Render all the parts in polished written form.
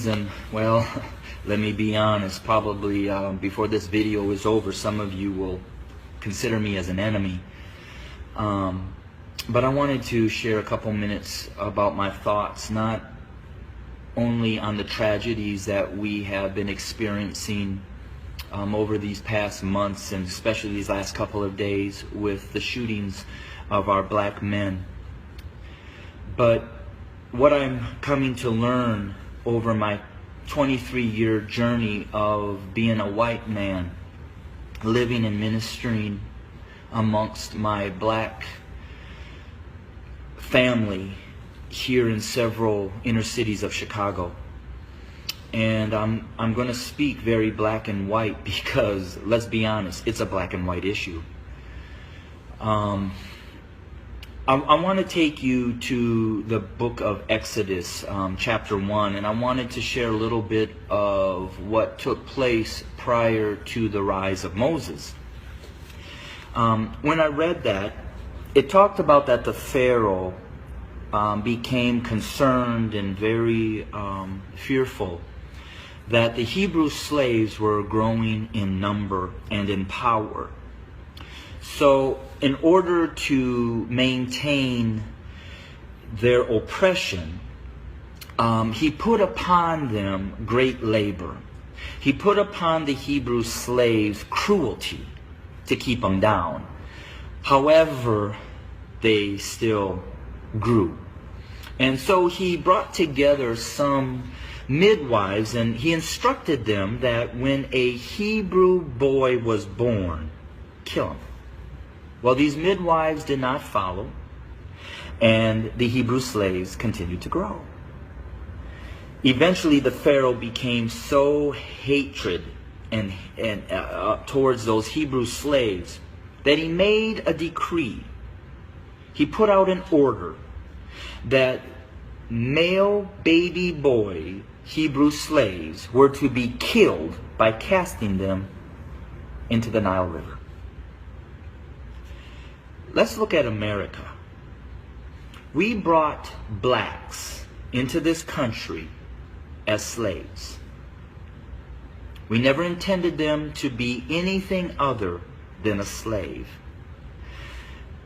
and well, let me be honest, probably before this video is over, some of you will consider me as an enemy. But I wanted to share a couple minutes about my thoughts, not only on the tragedies that we have been experiencing over these past months, and especially these last couple of days with the shootings of our black men, but what I'm coming to learn over my 23-year journey of being a white man, living and ministering amongst my black family here in several inner cities of Chicago. And I'm going to speak very black and white because, let's be honest, it's a black and white issue. I want to take you to the book of Exodus, chapter 1, and I wanted to share a little bit of what took place prior to the rise of Moses. When I read that, it talked about that the Pharaoh became concerned and very fearful that the Hebrew slaves were growing in number and in power. So in order to maintain their oppression, he put upon them great labor. He put upon the Hebrew slaves cruelty to keep them down. However, they still grew. And so he brought together some midwives, and he instructed them that when a Hebrew boy was born, kill him. Well, these midwives did not follow, and the Hebrew slaves continued to grow. Eventually, the Pharaoh became so hatred and towards those Hebrew slaves that he made a decree. He put out an order that male baby boy Hebrew slaves were to be killed by casting them into the Nile River. Let's look at America. We brought blacks into this country as slaves. We never intended them to be anything other than a slave.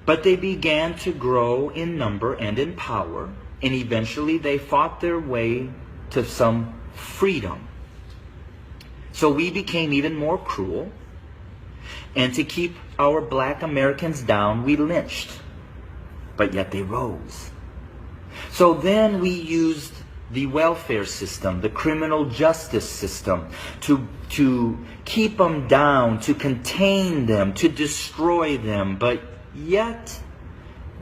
But they began to grow in number and in power, and eventually they fought their way to some freedom. So we became even more cruel. And to keep our black Americans down, we lynched. But yet they rose. So then we used the welfare system, the criminal justice system, to keep them down, to contain them, to destroy them. But yet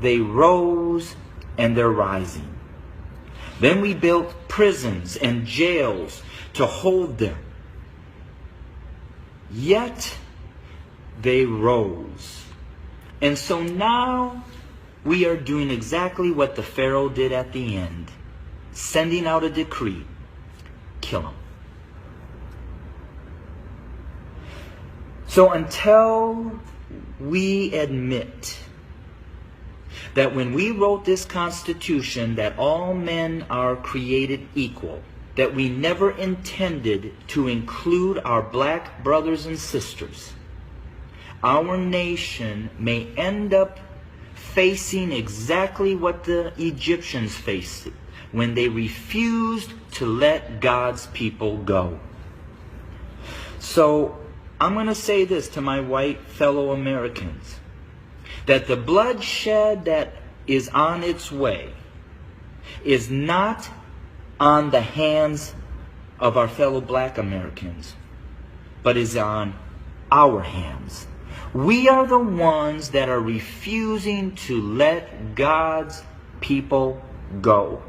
they rose, and they're rising. Then we built prisons and jails to hold them. Yet they rose. And so now we are doing exactly what the Pharaoh did at the end, sending out a decree: kill them. So until we admit that when we wrote this Constitution that all men are created equal, that we never intended to include our black brothers and sisters, our nation may end up facing exactly what the Egyptians faced when they refused to let God's people go. So I'm going to say this to my white fellow Americans, that the bloodshed that is on its way is not on the hands of our fellow black Americans, but is on our hands. We are the ones that are refusing to let God's people go.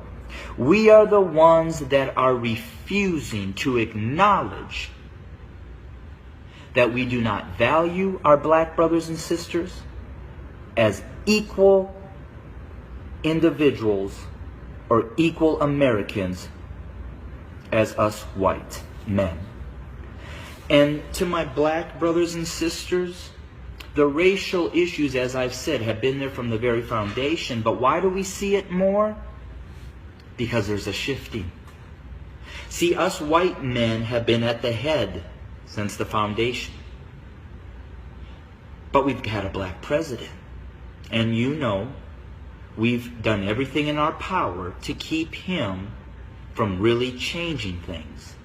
We are the ones that are refusing to acknowledge that we do not value our black brothers and sisters as equal individuals or equal Americans as us white men. And to my black brothers and sisters, the racial issues, as I've said, have been there from the very foundation. But why do we see it more? Because there's a shifting. See, us white men have been at the head since the foundation. But we've had a black president. And you know, we've done everything in our power to keep him from really changing things.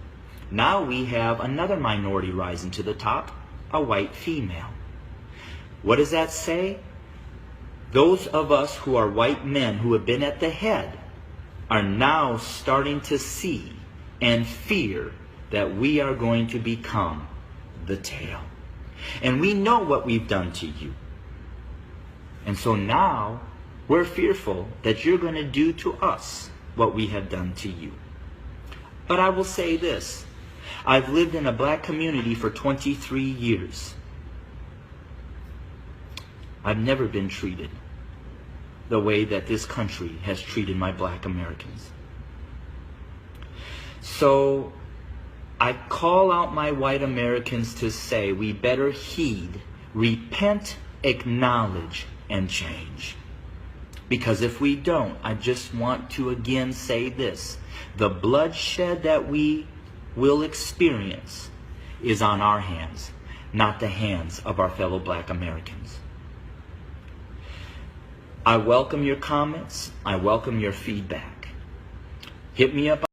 Now we have another minority rising to the top, a white female. What does that say? Those of us who are white men who have been at the head are now starting to see and fear that we are going to become the tail. And we know what we've done to you. And so now we're fearful that you're going to do to us what we have done to you. But I will say this. I've lived in a black community for 23 years. I've never been treated the way that this country has treated my black Americans. So I call out my white Americans to say we better heed, repent, acknowledge, and change. Because if we don't, I just want to again say this. The bloodshed that we will experience is on our hands, not the hands of our fellow black Americans. I welcome your comments. I welcome your feedback. Hit me up